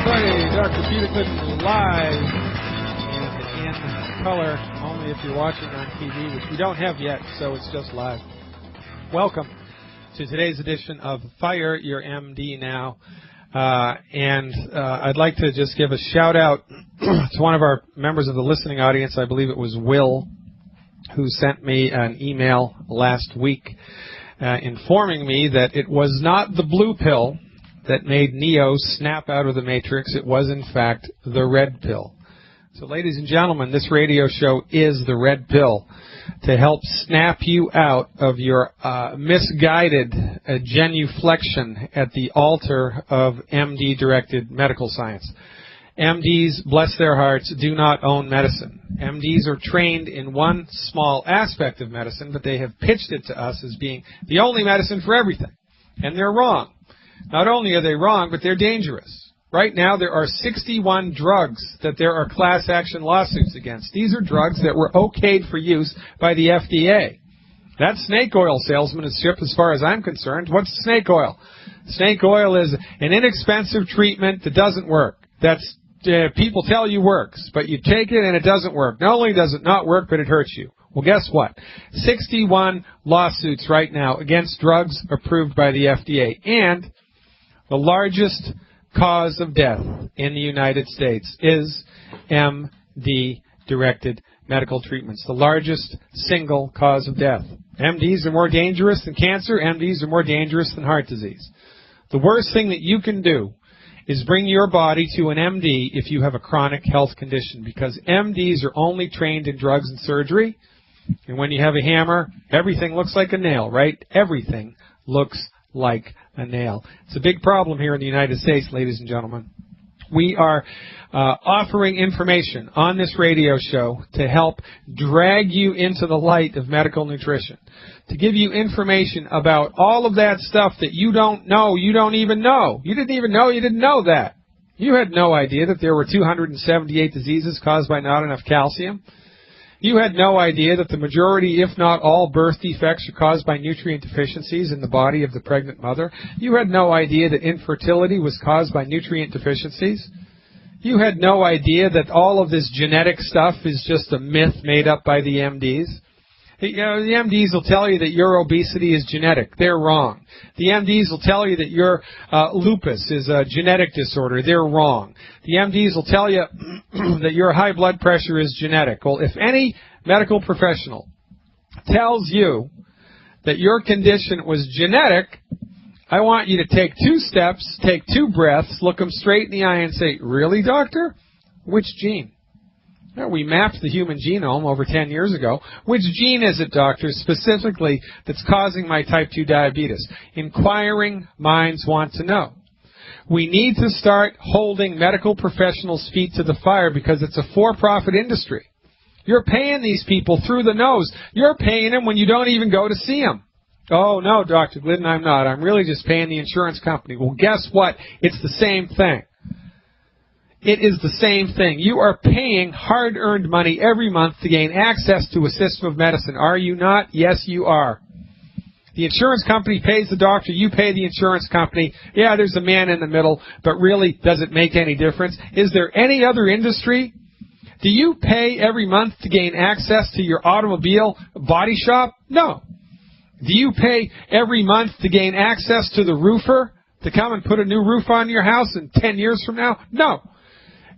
Friday, Dr. Peter Glidden live and in color, only if you're watching on TV, which we don't have yet, so it's just live. Welcome to today's edition of Fire Your MD Now. I'd like to just give a shout out to one of our members of the listening audience. I believe it was Will, who sent me an email last week informing me that it was not the blue pill that made Neo snap out of the Matrix. It was, in fact, the red pill. So, ladies and gentlemen, this radio show is the red pill to help snap you out of your misguided genuflection at the altar of MD-directed medical science. MDs, bless their hearts, do not own medicine. MDs are trained in one small aspect of medicine, but they have pitched it to us as being the only medicine for everything. And they're wrong. Not only are they wrong, but they're dangerous. Right now, there are 61 drugs that there are class action lawsuits against. These are drugs that were okayed for use by the FDA. That's snake oil salesmanship as far as I'm concerned. What's snake oil? Snake oil is an inexpensive treatment that doesn't work. That's people tell you works, but you take it and it doesn't work. Not only does it not work, but it hurts you. Well, guess what? 61 lawsuits right now against drugs approved by the FDA. And the largest cause of death in the United States is MD-directed medical treatments. The largest single cause of death. MDs are more dangerous than cancer. MDs are more dangerous than heart disease. The worst thing that you can do is bring your body to an MD if you have a chronic health condition, because MDs are only trained in drugs and surgery. And when you have a hammer, everything looks like a nail, right? Everything looks like a nail. It's a big problem here in the United States, ladies and gentlemen. We are offering information on this radio show to help drag you into the light of medical nutrition, to give you information about all of that stuff that you don't know, you don't even know. You didn't even know you didn't know that. You had no idea that there were 278 diseases caused by not enough calcium. You had no idea that the majority, if not all, birth defects are caused by nutrient deficiencies in the body of the pregnant mother. You had no idea that infertility was caused by nutrient deficiencies. You had no idea that all of this genetic stuff is just a myth made up by the MDs. You know, the MDs will tell you that your obesity is genetic. They're wrong. The MDs will tell you that your lupus is a genetic disorder. They're wrong. The MDs will tell you that your high blood pressure is genetic. Well, if any medical professional tells you that your condition was genetic, I want you to take 2 steps, take 2 breaths, look them straight in the eye and say, "Really, doctor? Which gene?" Well, we mapped the human genome over 10 years ago. Which gene is it, doctor, specifically that's causing my type 2 diabetes? Inquiring minds want to know. We need to start holding medical professionals' feet to the fire because it's a for-profit industry. You're paying these people through the nose. You're paying them when you don't even go to see them. Oh, no, Dr. Glidden, I'm not. I'm really just paying the insurance company. Well, guess what? It's the same thing. It is the same thing. You are paying hard-earned money every month to gain access to a system of medicine. Are you not? Yes, you are. The insurance company pays the doctor. You pay the insurance company. Yeah, there's a man in the middle, but really, does it make any difference? Is there any other industry? Do you pay every month to gain access to your automobile body shop? No. Do you pay every month to gain access to the roofer to come and put a new roof on your house in 10 years from now? No.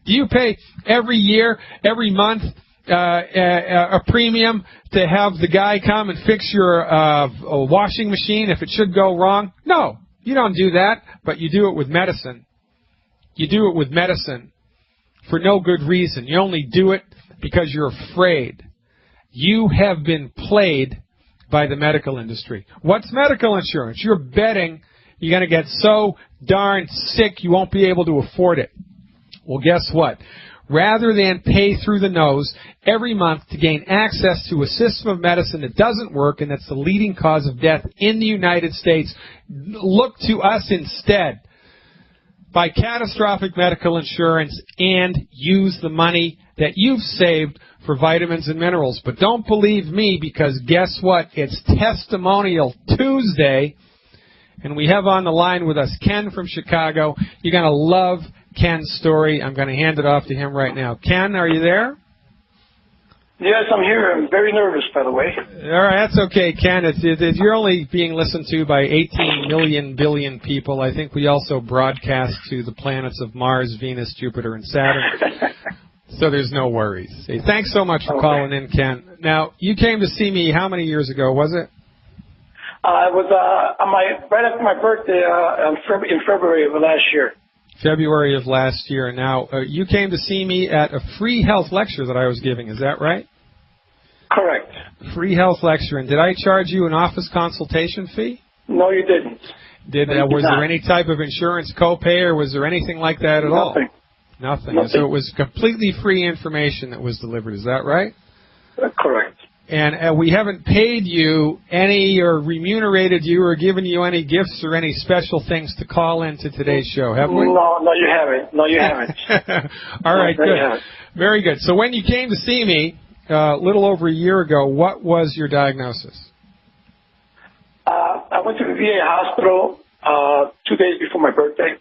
Do you pay every year, every month, a premium to have the guy come and fix your washing machine if it should go wrong? No, you don't do that, but you do it with medicine. You do it with medicine for no good reason. You only do it because you're afraid. You have been played by the medical industry. What's medical insurance? You're betting you're going to get so darn sick you won't be able to afford it. Well, guess what? Rather than pay through the nose every month to gain access to a system of medicine that doesn't work and that's the leading cause of death in the United States, look to us instead. Buy catastrophic medical insurance and use the money that you've saved for vitamins and minerals. But don't believe me, because guess what? It's Testimonial Tuesday, and we have on the line with us Ken from Chicago. You're going to love Ken's story. I'm going to hand it off to him right now. Ken, are you there? Yes, I'm here. I'm very nervous, by the way. All right, that's okay, Ken. You're only being listened to by 18 million billion people. I think we also broadcast to the planets of Mars, Venus, Jupiter, and Saturn. So there's no worries. Hey, thanks so much for calling in, Ken. Now, you came to see me how many years ago, was it? It was right after my birthday in February of last year. February of last year. Now, you came to see me at a free health lecture that I was giving. Is that right? Correct. Free health lecture. And did I charge you an office consultation fee? No, you didn't. Was there any type of insurance copay, or was there anything like that at all? Nothing. So it was completely free information that was delivered. Is that right? Correct. And we haven't paid you any or remunerated you or given you any gifts or any special things to call into today's show, have we? No, you haven't. No, you haven't. All right, good. Very good. So when you came to see me a little over a year ago, what was your diagnosis? I went to the VA hospital 2 days before my birthday,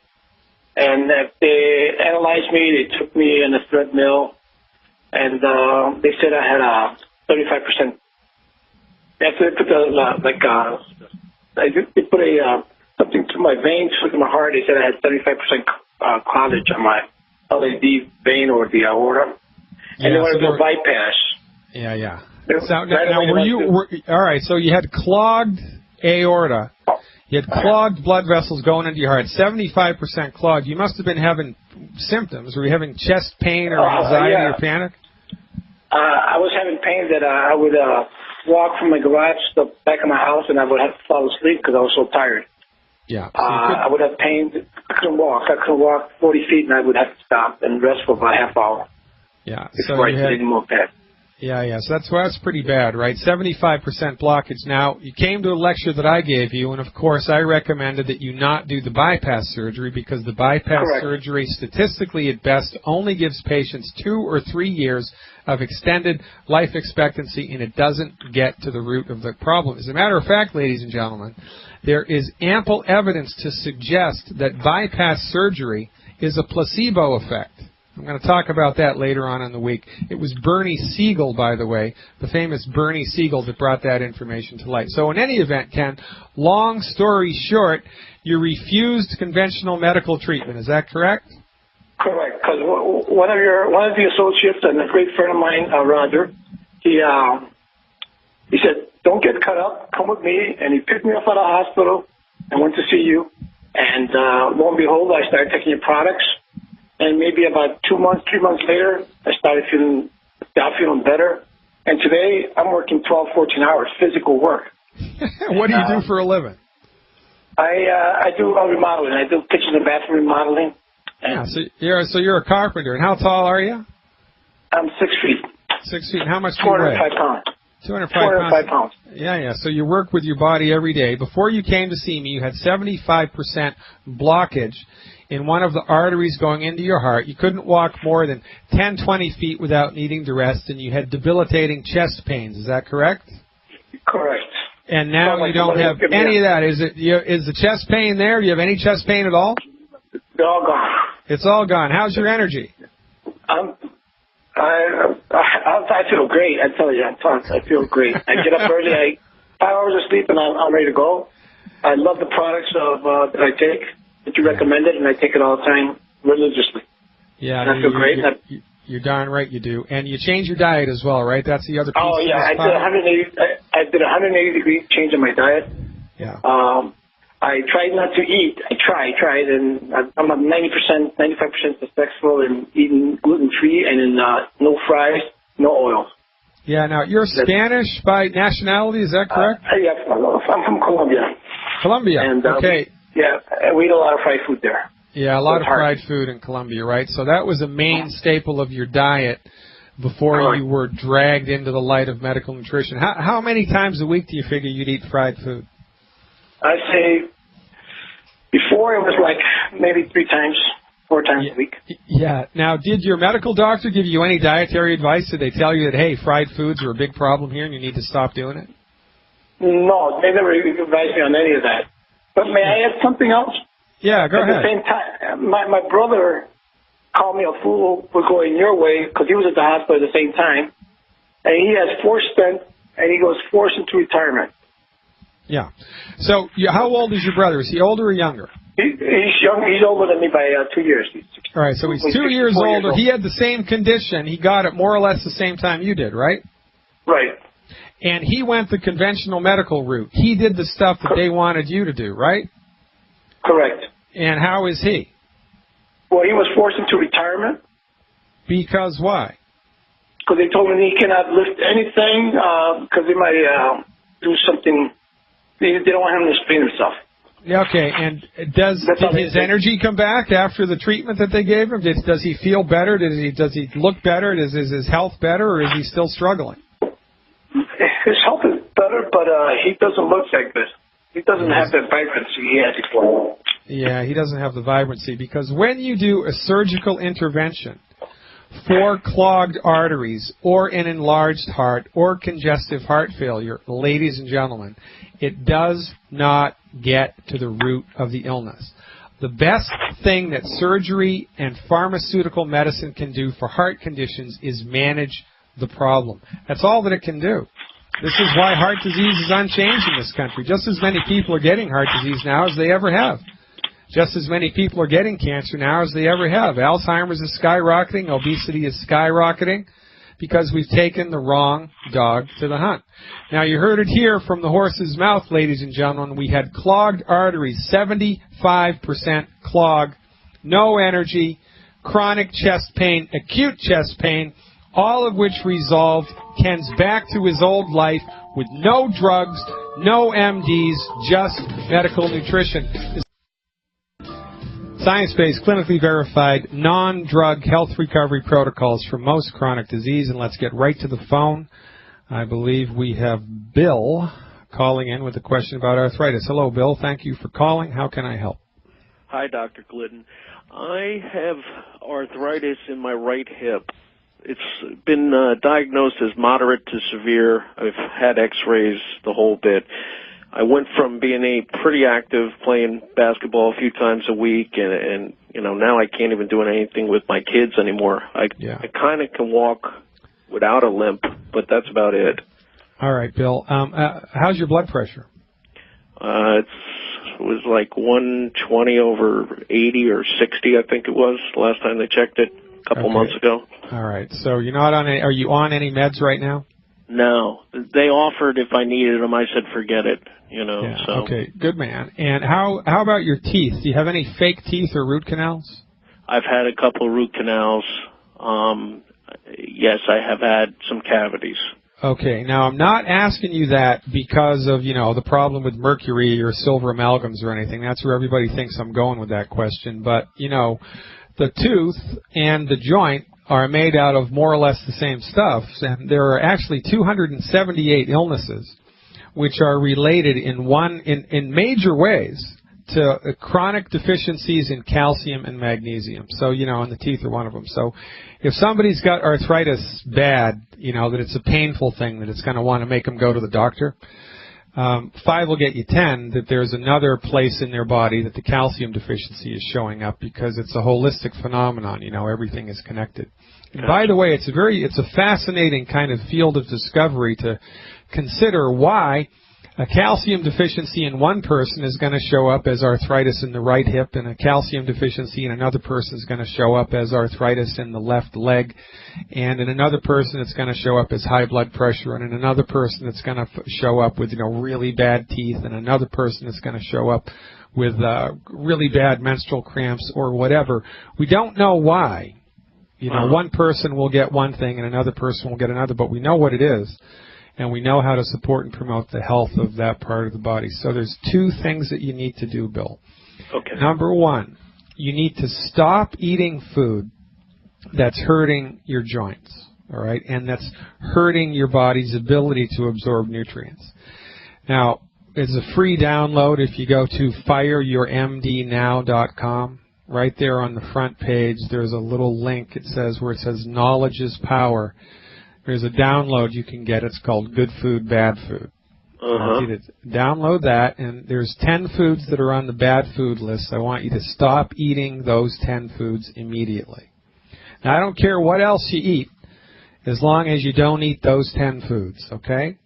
and they analyzed me. They took me in a treadmill, and they said I had a 35%. After they put they put something through my veins, through my heart. They said I had 35% clottage on my LAD vein or the aorta, and they wanted to do a bypass. Yeah. So, now all right? So you had clogged aorta. You had clogged blood vessels going into your heart. 75% clogged. You must have been having symptoms. Were you having chest pain or anxiety or panic? I was having pain that I would walk from my garage to the back of my house, and I would have to fall asleep because I was so tired. Yeah. So I would have pain. I couldn't walk. 40 feet, and I would have to stop and rest for about a half hour. Yeah. Before I didn't move back. Yeah. So that's pretty bad, right? 75% blockage. Now, you came to a lecture that I gave you, and of course I recommended that you not do the bypass surgery because the bypass surgery, statistically at best, only gives patients 2 or 3 years of extended life expectancy, and it doesn't get to the root of the problem. As a matter of fact, ladies and gentlemen, there is ample evidence to suggest that bypass surgery is a placebo effect. I'm going to talk about that later on in the week. It was Bernie Siegel, by the way, the famous Bernie Siegel, that brought that information to light. So in any event, Ken, long story short, you refused conventional medical treatment. Is that correct? Correct. Because one of the associates and a great friend of mine, Roger, he said, "Don't get cut up. Come with me." And he picked me up at the hospital and went to see you. And lo and behold, I started taking your products. And maybe about 3 months later, I started feeling better. And today, I'm working 12, 14 hours, physical work. What do you do for a living? I do remodeling. I do kitchen and bathroom remodeling. So you're a carpenter. And how tall are you? I'm 6 feet. 6 feet. And how much do you weigh? 205 pounds. 205 pounds. Yeah. So you work with your body every day. Before you came to see me, you had 75% blockage in one of the arteries going into your heart. You couldn't walk more than 10, 20 feet without needing to rest, and you had debilitating chest pains. Is that correct? Correct. And now you don't have any of that. Is the chest pain there? Do you have any chest pain at all? They're all gone. It's all gone. How's your energy? I feel great. I tell you, I feel great. I get up early. 5 hours of sleep, and I'm ready to go. I love the products that I take, that you recommended, and I take it all the time religiously. Yeah, and I feel great. You're darn right you do. And you change your diet as well, right? That's the other piece. Oh, yeah. I did a 180-degree change in my diet. Yeah. I tried not to eat. I tried, and I'm 95% successful in eating gluten-free and in no fries, no oil. Yeah, now, you're Spanish by nationality, is that correct? Yeah, I'm from Colombia. Colombia, and, okay. Yeah, we eat a lot of fried food there. Yeah, a lot of fried food in Colombia, right? So that was a main staple of your diet before you were dragged into the light of medical nutrition. How many times a week do you figure you'd eat fried food? I say before it was like maybe 4 times a week. Yeah. Now, did your medical doctor give you any dietary advice? Did they tell you that, hey, fried foods are a big problem here and you need to stop doing it? No, they never advised me on any of that. But may I add something else? Yeah, go ahead. At the same time, my brother called me a fool for going your way because he was at the hospital at the same time. And he has 4 stents, and he goes forced into retirement. Yeah. So how old is your brother? Is he older or younger? He's young. He's older than me by 2 years. All right, so he's 2 years older. He had the same condition. He got it more or less the same time you did, right? Right. And he went the conventional medical route. He did the stuff that they wanted you to do, right? Correct. And how is he? Well, he was forced into retirement. Because why? Because they told him he cannot lift anything because they might do something. They don't want him to strain himself. Yeah, okay, and did his energy come back after the treatment that they gave him? Does he feel better? Does he look better? Is his health better, or is he still struggling? His health is better, but he doesn't look that good. He doesn't have that vibrancy he had before. Yeah, he doesn't have the vibrancy, because when you do a surgical intervention for clogged arteries or an enlarged heart or congestive heart failure, ladies and gentlemen, it does not get to the root of the illness. The best thing that surgery and pharmaceutical medicine can do for heart conditions is manage the problem. That's all that it can do. This is why heart disease is unchanged in this country. Just as many people are getting heart disease now as they ever have. Just as many people are getting cancer now as they ever have. Alzheimer's is skyrocketing. Obesity is skyrocketing because we've taken the wrong dog to the hunt. Now, you heard it here from the horse's mouth, ladies and gentlemen. We had clogged arteries, 75% clogged, no energy, chronic chest pain, acute chest pain, all of which resolved. Ken's back to his old life with no drugs, no MDs, just medical nutrition. Science-based, clinically verified, non-drug health recovery protocols for most chronic disease. And let's get right to the phone. I believe we have Bill calling in with a question about arthritis. Hello, Bill. Thank you for calling. How can I help? Hi, Dr. Glidden. I have arthritis in my right hip. It's been diagnosed as moderate to severe. I've had x-rays, the whole bit. I went from being pretty active, playing basketball a few times a week, and you know, now I can't even do anything with my kids anymore. I kind of can walk without a limp, but that's about it. All right, Bill. How's your blood pressure? It was like 120 over 80 or 60, I think it was, last time they checked it a couple months ago. All right. So you're not on are you on any meds right now? No. They offered if I needed them. I said forget it, you know. Yeah, so. Okay, good man. And how about your teeth? Do you have any fake teeth or root canals? I've had a couple of root canals. Yes, I have had some cavities. Okay, now I'm not asking you that because of, the problem with mercury or silver amalgams or anything. That's where everybody thinks I'm going with that question. But, the tooth and the joint are made out of more or less the same stuff, and there are actually 278 illnesses which are related in major ways to chronic deficiencies in calcium and magnesium. So, and the teeth are one of them. So if somebody's got arthritis bad, that it's a painful thing, that it's going to want to make them go to the doctor, 5 will get you 10, that there's another place in their body that the calcium deficiency is showing up, because it's a holistic phenomenon. Everything is connected. And by the way, it's a fascinating kind of field of discovery to consider why a calcium deficiency in one person is going to show up as arthritis in the right hip, and a calcium deficiency in another person is going to show up as arthritis in the left leg, and in another person it's going to show up as high blood pressure, and in another person it's going to show up with really bad teeth, and another person it's going to show up with really bad menstrual cramps or whatever. We don't know why. One person will get one thing and another person will get another, but we know what it is. And we know how to support and promote the health of that part of the body. So there's 2 things that you need to do, Bill. Okay. Number 1, you need to stop eating food that's hurting your joints, all right, and that's hurting your body's ability to absorb nutrients. Now, it's a free download if you go to fireyourmdnow.com. Right there on the front page, there's a little link. It says knowledge is power. There's a download you can get. It's called Good Food, Bad Food. I want you to download that, and there's 10 foods that are on the bad food list. I want you to stop eating those 10 foods immediately. Now, I don't care what else you eat, as long as you don't eat those 10 foods, okay?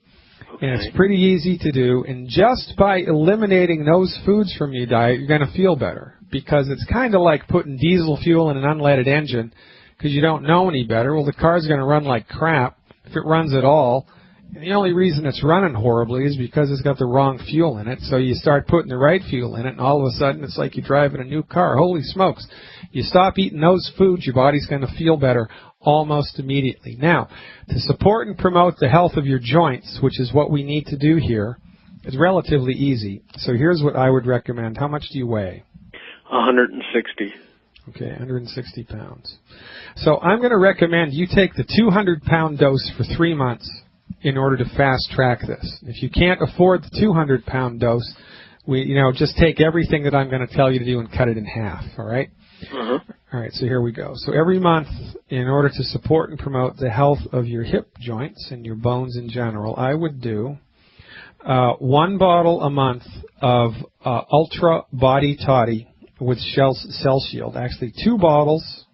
And it's pretty easy to do, and just by eliminating those foods from your diet, you're going to feel better, because it's kind of like putting diesel fuel in an unleaded engine because you don't know any better. Well, the car's going to run like crap if it runs at all. And the only reason it's running horribly is because it's got the wrong fuel in it. So you start putting the right fuel in it, and all of a sudden it's like you're driving a new car. Holy smokes. You stop eating those foods, your body's going to feel better almost immediately. Now, to support and promote the health of your joints, which is what we need to do here, is relatively easy. So here's what I would recommend. How much do you weigh? 160. Okay, 160 pounds. So I'm going to recommend you take the 200-pound dose for 3 months in order to fast-track this. If you can't afford the 200-pound dose, just take everything that I'm going to tell you to do and cut it in half, all right? Uh-huh. All right, so here we go. So every month, in order to support and promote the health of your hip joints and your bones in general, I would do 1 bottle a month of Ultra Body Toddy with Cell Shield. Actually, 2 bottles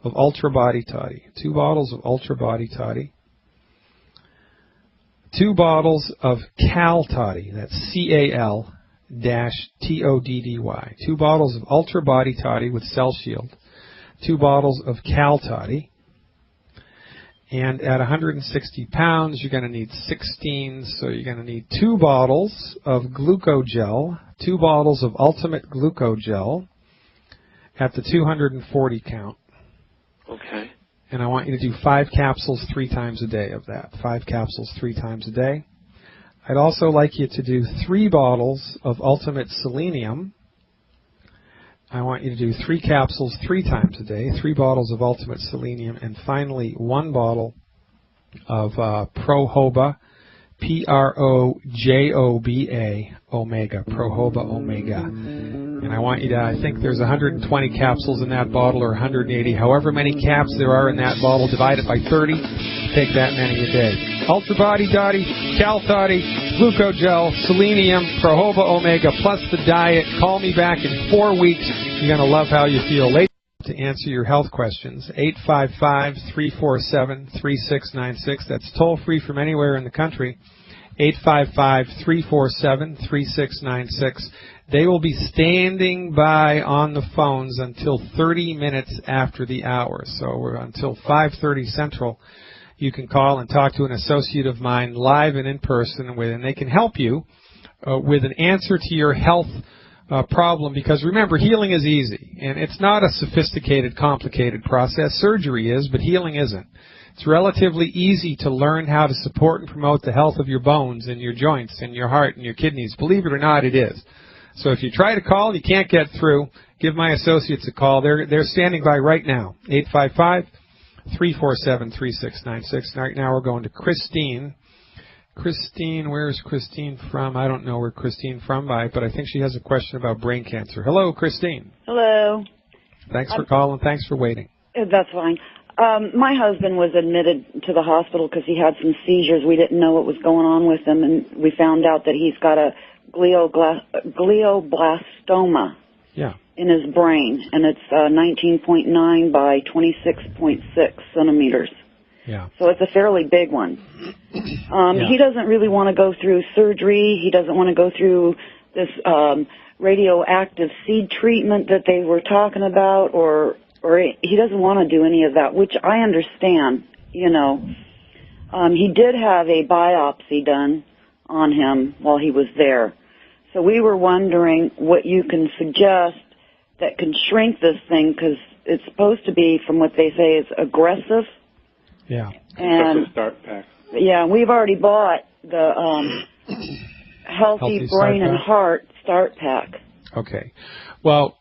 of Ultra Body Toddy. 2 bottles of Ultra Body Toddy. 2 bottles of Cal Toddy. That's Cal-Toddy. 2 bottles of Ultra Body Toddy with Cell Shield. 2 bottles of Cal Toddy. And at 160 pounds, you're going to need 16, so you're going to need 2 bottles of Glucogel, 2 bottles of Ultimate Glucogel at the 240 count. Okay. And I want you to do 5 capsules 3 times a day of that. 5 capsules 3 times a day. I'd also like you to do 3 bottles of Ultimate Selenium. I want you to do 3 capsules 3 times a day, 3 bottles of Ultimate Selenium, and finally 1 bottle of Prohoba, Projoba Omega, Prohoba Omega. And I want you to, I think there's 120 capsules in that bottle, or 180, however many caps there are in that bottle, divide it by 30, take that many a day. Ultra Body Toddy, Cal Toddy, Glucogel, Selenium, Prohoba Omega, plus the diet. Call me back in 4 weeks. You're going to love how you feel. To answer your health questions, 855-347-3696. That's toll-free from anywhere in the country, 855-347-3696. They will be standing by on the phones until 30 minutes after the hour. So until 5:30 Central, you can call and talk to an associate of mine live and in person, and they can help you with an answer to your health problem, because remember, healing is easy, and it's not a sophisticated, complicated process. Surgery is, but healing isn't. It's relatively easy to learn how to support and promote the health of your bones and your joints and your heart and your kidneys. Believe it or not, it is. So if you try to call and you can't get through, give my associates a call. They're standing by right now, 855-347-3696. Right now we're going to Christine. Christine, where is Christine from? I don't know where Christine from by, but I think she has a question about brain cancer. Hello, Christine. Hello. Thanks for calling. Thanks for waiting. That's fine. My husband was admitted to the hospital because he had some seizures. We didn't know what was going on with him, and we found out that he's got a glioblastoma in his brain, and it's 19.9 by 26.6 centimeters. Yeah. So it's a fairly big one. He doesn't really want to go through surgery. He doesn't want to go through this radioactive seed treatment that they were talking about, or he doesn't want to do any of that, which I understand, you know. He did have a biopsy done on him while he was there. So we were wondering what you can suggest that can shrink this thing, because it's supposed to be, from what they say, it's aggressive. Yeah. And start pack. Yeah, we've already bought the Healthy Brain and Heart Start Pack. Okay. Well,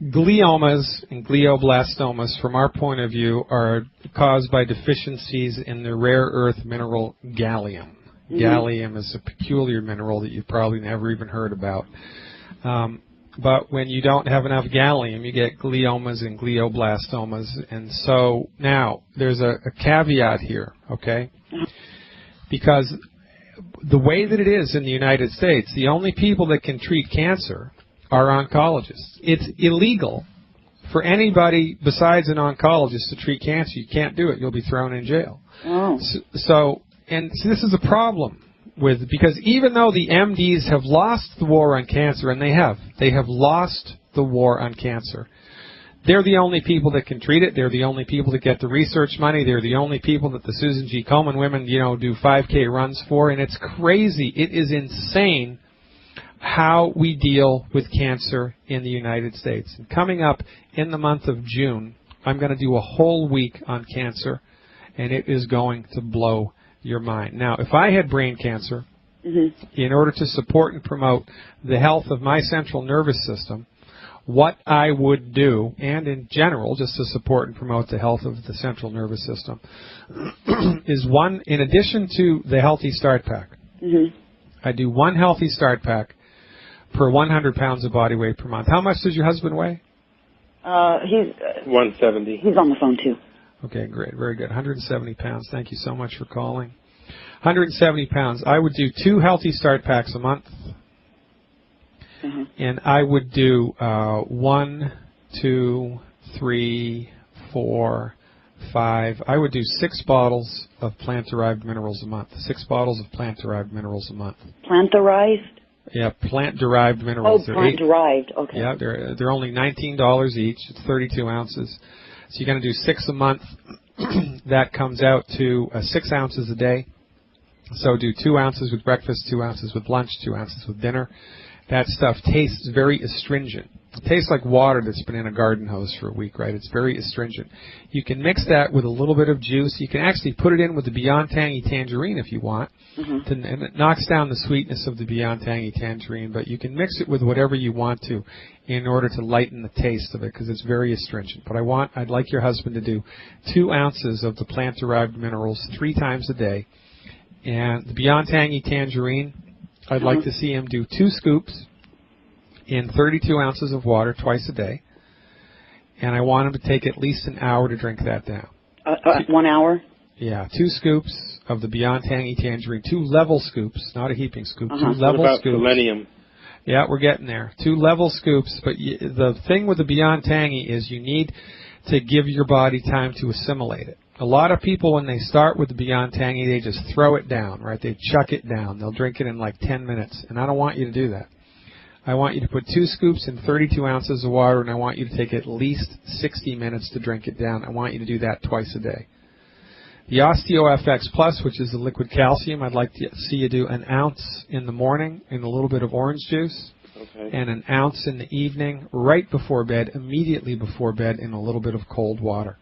gliomas and glioblastomas, from our point of view, are caused by deficiencies in the rare earth mineral gallium. Mm-hmm. Gallium is a peculiar mineral that you've probably never even heard about. But when you don't have enough gallium, you get gliomas and glioblastomas. And so now there's a caveat here, okay? Because the way that it is in the United States, the only people that can treat cancer are oncologists. It's illegal for anybody besides an oncologist to treat cancer. You can't do it. You'll be thrown in jail. Oh. So this is a problem because even though the MDs have lost the war on cancer, and they have lost the war on cancer. They're the only people that can treat it. They're the only people that get the research money. They're the only people that the Susan G. Komen women, do 5K runs for. And it's crazy. It is insane how we deal with cancer in the United States. And coming up in the month of June, I'm going to do a whole week on cancer, and it is going to blow your mind. Now, if I had brain cancer, in order to support and promote the health of my central nervous system, what I would do, and in general, just to support and promote the health of the central nervous system, is one, in addition to the Healthy Start Pack, I do one Healthy Start Pack per 100 pounds of body weight per month. How much does your husband weigh? He's 170. He's on the phone, too. Okay, great. Very good. 170 pounds. Thank you so much for calling. 170 pounds. I would do 2 Healthy Start Packs a month. And I would do 1, 2, 3, 4, 5. I would do 6 bottles of plant-derived minerals a month. 6 bottles of plant-derived minerals a month. Plant-derived? Yeah, plant-derived minerals. Oh, plant-derived. Okay. Yeah, they're only $19 each. It's 32 ounces. So you're going to do 6 a month. That comes out to 6 ounces a day. So do 2 ounces with breakfast, 2 ounces with lunch, 2 ounces with dinner. That stuff tastes very astringent. It tastes like water that's been in a garden hose for a week, right? It's very astringent. You can mix that with a little bit of juice. You can actually put it in with the Beyond Tangy Tangerine if you want. And it knocks down the sweetness of the Beyond Tangy Tangerine, but you can mix it with whatever you want to in order to lighten the taste of it because it's very astringent. But I'd like your husband to do 2 ounces of the plant-derived minerals 3 times a day. And the Beyond Tangy Tangerine, I'd like to see him do 2 scoops in 32 ounces of water twice a day. And I want him to take at least an hour to drink that down. 1 hour? Yeah, 2 scoops of the Beyond Tangy Tangerine. 2 level scoops, not a heaping scoop. 2 level what about scoops. selenium? Yeah, we're getting there. 2 level scoops. But the thing with the Beyond Tangy is you need to give your body time to assimilate it. A lot of people, when they start with the Beyond Tangy, they just throw it down, right? They chuck it down. They'll drink it in like 10 minutes. And I don't want you to do that. I want you to put 2 scoops in 32 ounces of water, and I want you to take at least 60 minutes to drink it down. I want you to do that twice a day. The OsteoFX Plus, which is the liquid calcium, I'd like to see you do 1 ounce in the morning in a little bit of orange juice, and 1 ounce in the evening, right before bed, immediately before bed, in a little bit of cold water.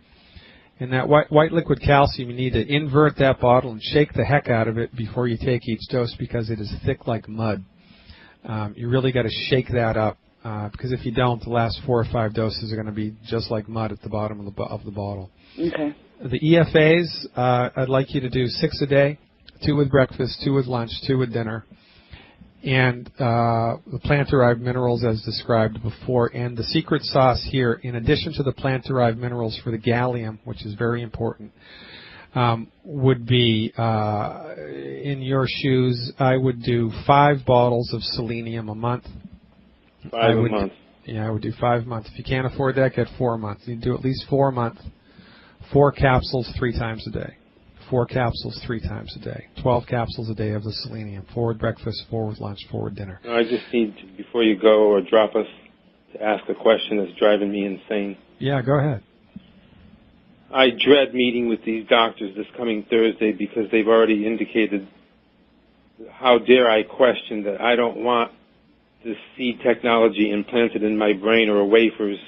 And that white liquid calcium, you need to invert that bottle and shake the heck out of it before you take each dose because it is thick like mud. You really got to shake that up because if you don't, the last 4 or 5 doses are going to be just like mud at the bottom of the bottle. Okay. The EFAs, I'd like you to do 6 a day, 2 with breakfast, 2 with lunch, 2 with dinner. And the plant-derived minerals as described before. And the secret sauce here, in addition to the plant-derived minerals for the gallium, which is very important, would be, in your shoes, I would do 5 bottles of selenium a month. 5 a month. Yeah, I would do 5 a month. If you can't afford that, get 4 a month. You do at least 4 a month. 4 capsules 3 times a day. 4 capsules 3 times a day. 12 capsules a day of the selenium. 4 with breakfast, 4 with lunch, 4 with dinner. I just need, before you go or drop us, to ask a question that's driving me insane. Yeah, go ahead. I dread meeting with these doctors this coming Thursday because they've already indicated, how dare I question that I don't want this seed technology implanted in my brain or wafers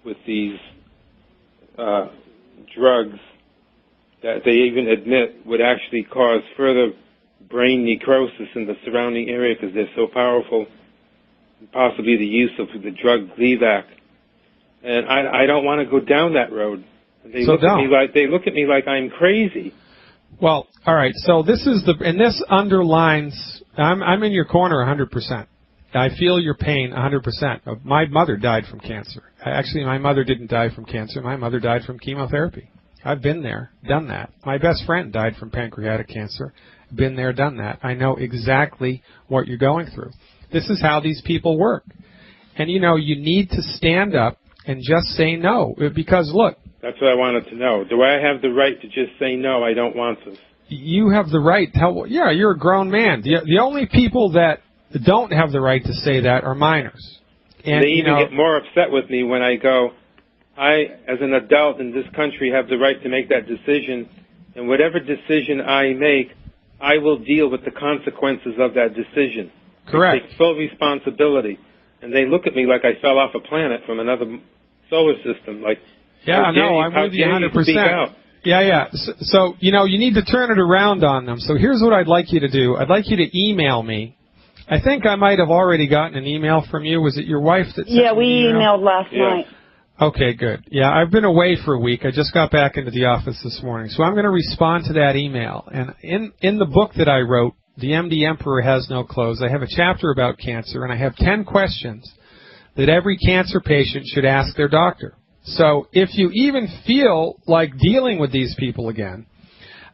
with these drugs that they even admit would actually cause further brain necrosis in the surrounding area because they're so powerful, possibly the use of the drug Gleevec. And I don't want to go down that road. They look at me like I'm crazy. Well, all right. So this underlines. I'm in your corner 100%. I feel your pain 100%. My mother died from cancer. Actually, my mother didn't die from cancer. My mother died from chemotherapy. I've been there, done that. My best friend died from pancreatic cancer. Been there, done that. I know exactly what you're going through. This is how these people work. And, you need to stand up and just say no. Because, look. That's what I wanted to know. Do I have the right to just say, no, I don't want this? You have the right to, yeah, you're a grown man. The only people that don't have the right to say that are minors. And they even get more upset with me when I go, I, as an adult in this country, have the right to make that decision, and whatever decision I make, I will deal with the consequences of that decision. Correct. I take full responsibility. And they look at me like I fell off a planet from another solar system, like, yeah, no, I'm with you 100%. Yeah. So, you need to turn it around on them. So here's what I'd like you to do. I'd like you to email me. I think I might have already gotten an email from you. Was it your wife that sent Yeah, we emailed last night. Okay, good. Yeah, I've been away for a week. I just got back into the office this morning. So I'm going to respond to that email. And in the book that I wrote, The MD Emperor Has No Clothes, I have a chapter about cancer, and I have 10 questions that every cancer patient should ask their doctor. So if you even feel like dealing with these people again,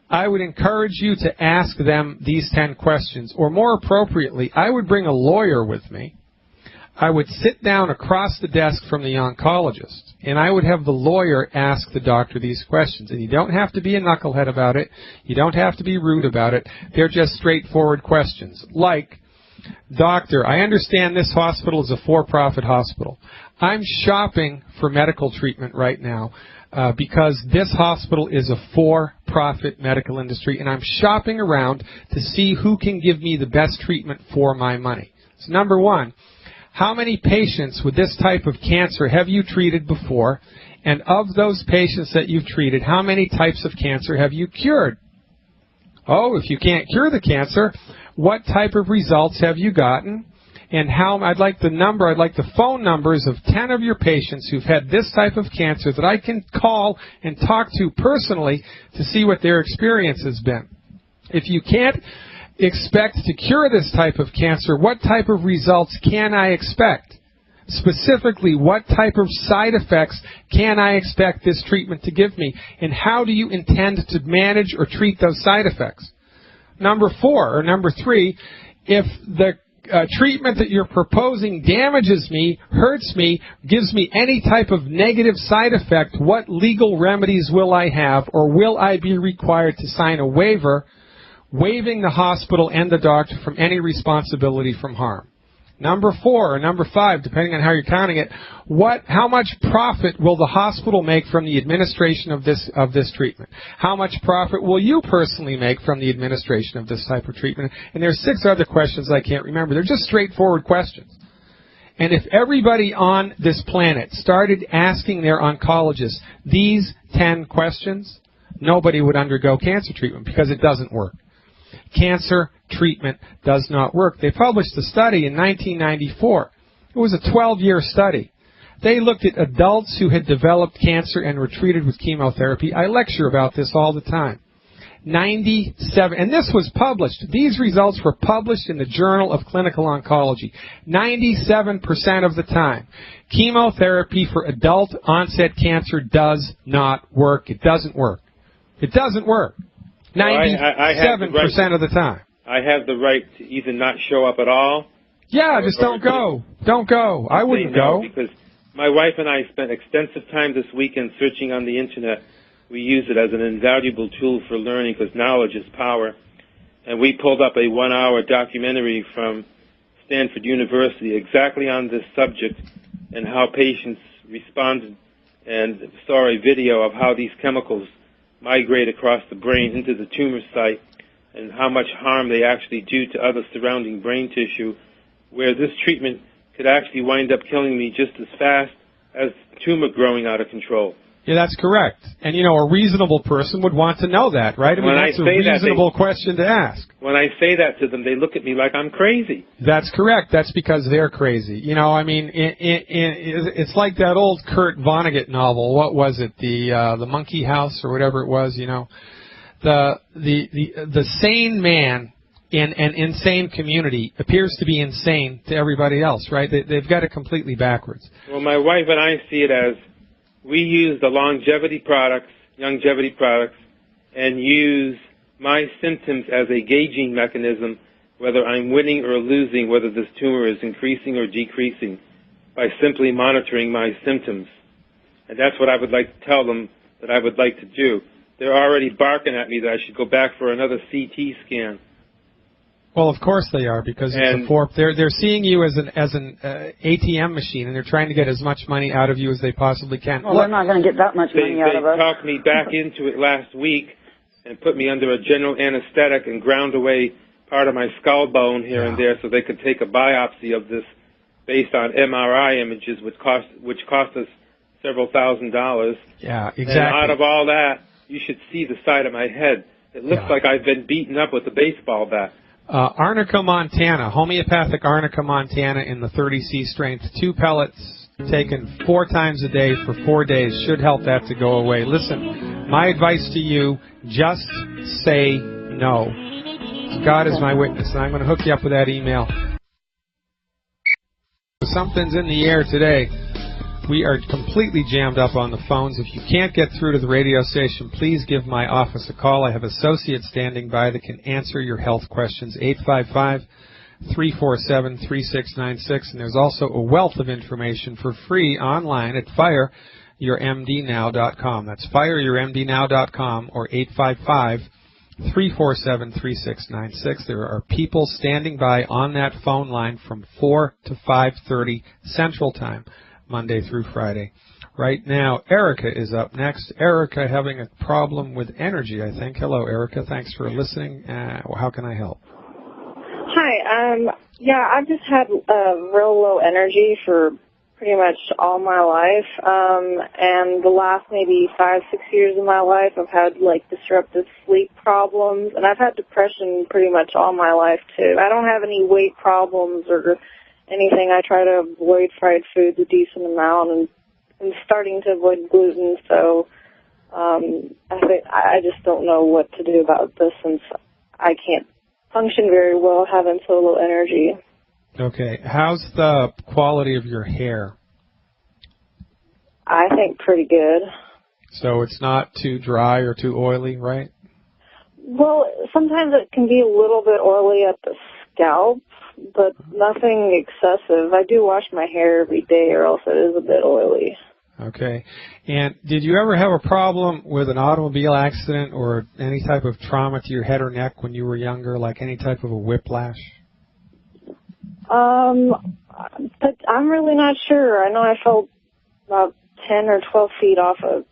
I would encourage you to ask them these 10 questions. Or more appropriately, I would bring a lawyer with me. I would sit down across the desk from the oncologist, and I would have the lawyer ask the doctor these questions. And you don't have to be a knucklehead about it. You don't have to be rude about it. They're just straightforward questions. Like, doctor, I understand this hospital is a for-profit hospital. I'm shopping for medical treatment right now because this hospital is a for-profit medical industry, and I'm shopping around to see who can give me the best treatment for my money. So number one, how many patients with this type of cancer have you treated before? And of those patients that you've treated, how many types of cancer have you cured? Oh, if you can't cure the cancer, what type of results have you gotten? And I'd like the phone numbers of 10 of your patients who've had this type of cancer that I can call and talk to personally to see what their experience has been. If you can't expect to cure this type of cancer, what type of results can I expect? Specifically, what type of side effects can I expect this treatment to give me? And how do you intend to manage or treat those side effects? Number 3, if the treatment that you're proposing damages me, hurts me, gives me any type of negative side effect, what legal remedies will I have, or will I be required to sign a waiver waiving the hospital and the doctor from any responsibility from harm? Number 4 or number 5, depending on how you're counting it, how much profit will the hospital make from the administration of this treatment? How much profit will you personally make from the administration of this type of treatment? And there's 6 other questions I can't remember. They're just straightforward questions. And if everybody on this planet started asking their oncologist these 10 questions, nobody would undergo cancer treatment because it doesn't work. Cancer treatment does not work. They published a study in 1994. It was a 12-year study. They looked at adults who had developed cancer and were treated with chemotherapy. I lecture about this all the time. 97, and this was published. These results were published in the Journal of Clinical Oncology. 97% of the time, chemotherapy for adult onset cancer does not work. It doesn't work. It doesn't work. 97% of the time. I have the right to either not show up at all. Yeah, just don't go. Don't go. I wouldn't go. Because my wife and I spent extensive time this weekend searching on the Internet. We use it as an invaluable tool for learning because knowledge is power. And we pulled up a 1-hour documentary from Stanford University exactly on this subject and how patients responded, and saw a video of how these chemicals migrate across the brain into the tumor site and how much harm they actually do to other surrounding brain tissue, where this treatment could actually wind up killing me just as fast as the tumor growing out of control. Yeah, that's correct. And, a reasonable person would want to know that, right? I mean, that's a reasonable question to ask. When I say that to them, they look at me like I'm crazy. That's correct. That's because they're crazy. It's like that old Kurt Vonnegut novel. What was it? The Monkey House or whatever it was, The sane man in an insane community appears to be insane to everybody else, right? They've got it completely backwards. Well, my wife and I see it as we use the longevity products, and use my symptoms as a gauging mechanism, whether I'm winning or losing, whether this tumor is increasing or decreasing, by simply monitoring my symptoms. And that's what I would like to tell them that I would like to do. They're already barking at me that I should go back for another CT scan. Well, of course they are, because it's they're seeing you as an ATM machine, and they're trying to get as much money out of you as they possibly can. Well, they're not going to get that much money out of us. They talked me back into it last week and put me under a general anesthetic and ground away part of my skull bone here and there so they could take a biopsy of this based on MRI images, which cost us several $1,000s. Yeah, exactly. And out of all that, you should see the side of my head. It looks like I've been beaten up with a baseball bat. Arnica, Montana, homeopathic Arnica, Montana in the 30C strength, 2 pellets taken 4 times a day for 4 days should help that to go away. Listen, my advice to you, just say no. God is my witness, and I'm going to hook you up with that email. Something's in the air today. We are completely jammed up on the phones. If you can't get through to the radio station, please give my office a call. I have associates standing by that can answer your health questions. 855-347-3696. And there's also a wealth of information for free online at fireyourmdnow.com. That's fireyourmdnow.com or 855-347-3696. There are people standing by on that phone line from 4 to 5:30 Central Time, Monday through Friday. Right now, Erica is up next. Erica having a problem with energy, I think. Hello, Erica. Thanks for listening. How can I help? Hi. I've just had real low energy for pretty much all my life. And the last maybe 5-6 years of my life, I've had, disruptive sleep problems. And I've had depression pretty much all my life, too. I don't have any weight problems or anything. I try to avoid fried foods a decent amount, and I'm starting to avoid gluten. So I just don't know what to do about this, since I can't function very well having so low energy. Okay. How's the quality of your hair? I think pretty good. So it's not too dry or too oily, right? Well, sometimes it can be a little bit oily at the scalp, but nothing excessive. I do wash my hair every day, or else it is a bit oily. Okay. And did you ever have a problem with an automobile accident or any type of trauma to your head or neck when you were younger, like any type of a whiplash? But I'm really not sure. I know I fell about 10 or 12 feet off of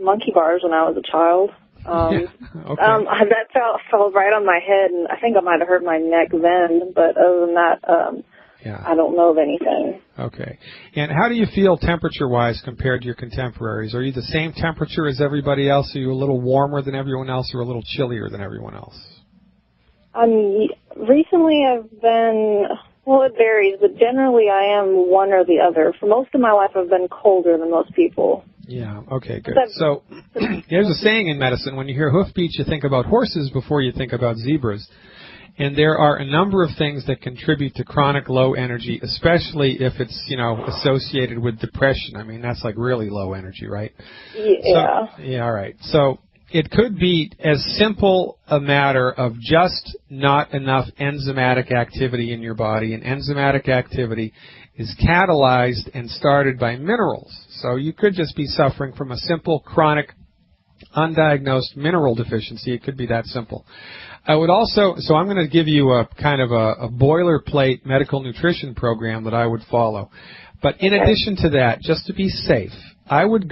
monkey bars when I was a child. Okay. That fell right on my head, and I think I might have hurt my neck then, but other than that, I don't know of anything. Okay. And how do you feel temperature-wise compared to your contemporaries? Are you the same temperature as everybody else? Are you a little warmer than everyone else, or a little chillier than everyone else? Recently I've been, well, it varies, but generally I am one or the other. For most of my life I've been colder than most people. Yeah, okay, good. So there's a saying in medicine, when you hear hoofbeats, you think about horses before you think about zebras. And there are a number of things that contribute to chronic low energy, especially if it's, associated with depression. I mean, that's like really low energy, right? Yeah. All right. So it could be as simple a matter of just not enough enzymatic activity in your body, and enzymatic activity is catalyzed and started by minerals. So you could just be suffering from a simple chronic undiagnosed mineral deficiency. It could be that simple. I would also, so I'm going to give you a kind of a boilerplate medical nutrition program that I would follow. But in addition to that, just to be safe, I would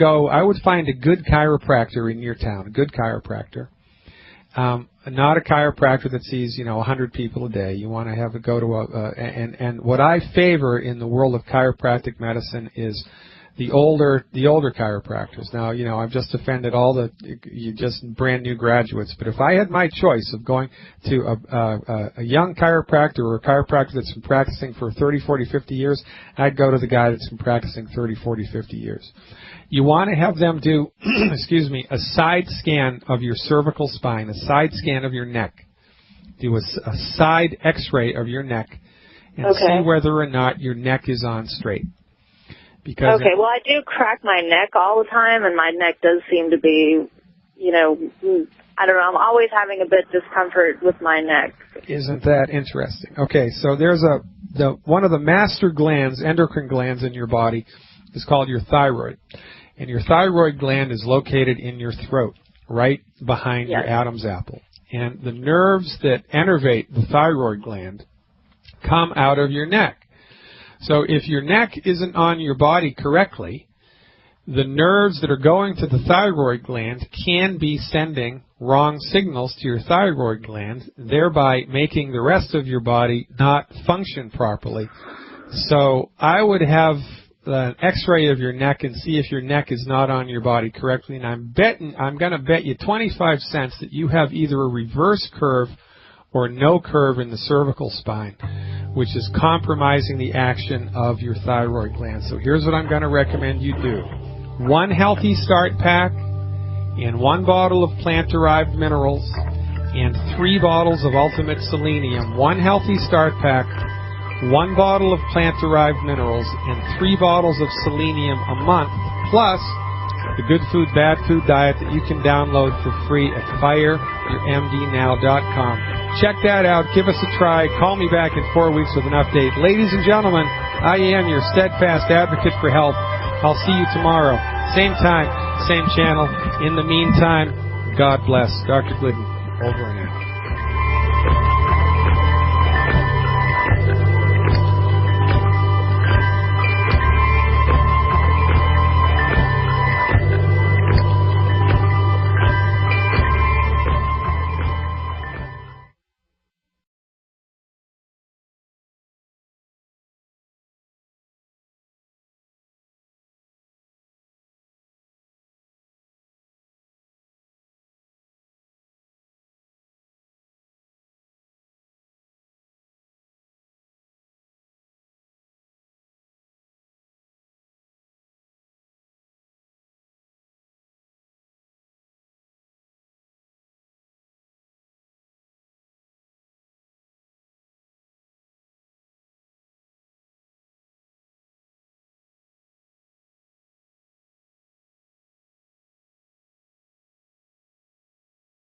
find a good chiropractor in your town, a good chiropractor. Not a chiropractor that sees, 100 people a day. You want to have a go to and what I favor in the world of chiropractic medicine is the older chiropractors. Now, I've just offended all the just brand new graduates, but if I had my choice of going to a young chiropractor or a chiropractor that's been practicing for 30, 40, 50 years, I'd go to the guy that's been practicing 30, 40, 50 years. You want to have them do, a side scan of your cervical spine, a side scan of your neck. Do a side x-ray of your neck and see whether or not your neck is on straight. Well, I do crack my neck all the time, and my neck does seem to be, I don't know, I'm always having a bit of discomfort with my neck. Isn't that interesting? Okay, so there's one of the master glands, endocrine glands in your body is called your thyroid. And your thyroid gland is located in your throat, right behind your Adam's apple. And the nerves that innervate the thyroid gland come out of your neck. So if your neck isn't on your body correctly, the nerves that are going to the thyroid gland can be sending wrong signals to your thyroid gland, thereby making the rest of your body not function properly. So I would have an x-ray of your neck and see if your neck is not on your body correctly. And I'm going to bet you 25 cents that you have either a reverse curve or no curve in the cervical spine, which is compromising the action of your thyroid gland. So here's what I'm going to recommend you do. 1 Healthy Start Pack and 1 bottle of plant-derived minerals and 3 bottles of Ultimate Selenium. 1 Healthy Start Pack, 1 bottle of plant-derived minerals, and 3 bottles of selenium a month, plus the Good Food, Bad Food diet that you can download for free at FireYourMDNow.com. Check that out. Give us a try. Call me back in 4 weeks with an update. Ladies and gentlemen, I am your steadfast advocate for health. I'll see you tomorrow. Same time, same channel. In the meantime, God bless. Dr. Glidden, over and out.